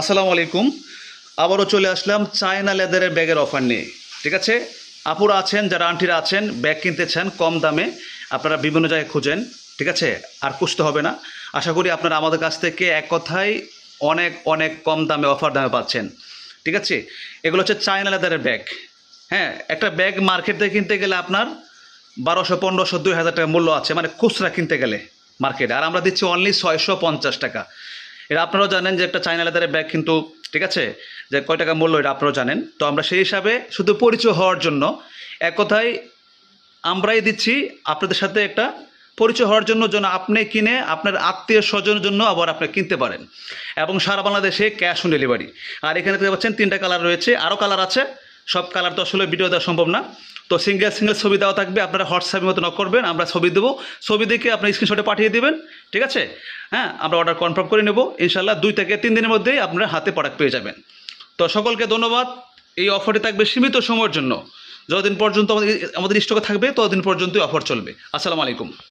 আসসালামু আলাইকুম। আবারও চলে আসলাম চায়না লেদারের ব্যাগের অফার নিয়ে। ঠিক আছে, আপুরা আছেন, যারা আন্টিরা আছেন, ব্যাগ কিনতে চান কম দামে, আপনারা বিভিন্ন জায়গায় খুঁজেন। ঠিক আছে, আর খুঁজতে হবে না। আশা করি আপনারা আমাদের কাছ থেকে এক কথায় অনেক অনেক কম দামে, অফার দামে পাচ্ছেন। ঠিক আছে, এগুলো হচ্ছে চায়না লেদারের ব্যাগ। হ্যাঁ, একটা ব্যাগ মার্কেট থেকে কিনতে গেলে আপনার 1200, 1500, 2000 টাকা মূল্য আছে, মানে খুচরা কিনতে গেলে মার্কেটে। আর আমরা দিচ্ছি অনলি 650 টাকা। এটা আপনারাও জানেন যে একটা চায়না লেদারের ব্যাগ কিন্তু, ঠিক আছে, যে কয় টাকা মূল্য এটা আপনারাও জানেন। তো আমরা সেই হিসাবে শুধু পরিচয় হওয়ার জন্য, এক কথায় আমরাই দিচ্ছি আপনাদের সাথে একটা পরিচয় হওয়ার জন্য, যেন আপনি কিনে আপনার আত্মীয় স্বজনের জন্য আবার আপনি কিনতে পারেন, এবং সারা বাংলাদেশে ক্যাশ অন ডেলিভারি। আর এখানে দেখতে পাচ্ছেন 3টা কালার রয়েছে, আরও কালার আছে। সব কালার তো আসলে ভিডিও দেওয়া সম্ভব না। তো সিঙ্গেল সিঙ্গেল ছবি দেওয়া থাকবে, আপনারা হোয়াটসঅ্যাপের মতো নক করবেন, আমরা ছবি দেবো। ছবি দেখে আপনি স্ক্রিনশটে পাঠিয়ে দেবেন। ঠিক আছে, হ্যাঁ, আমরা অর্ডার কনফার্ম করে নেব। ইনশাল্লাহ 2 থেকে 3 দিনের মধ্যেই আপনার হাতে প্রোডাক্ট পেয়ে যাবেন। তো সকলকে ধন্যবাদ। এই অফারটি থাকবে সীমিত সময়ের জন্য। যতদিন পর্যন্ত আমাদের স্টকে থাকবে ততদিন পর্যন্তই অফার চলবে। আসসালামু আলাইকুম।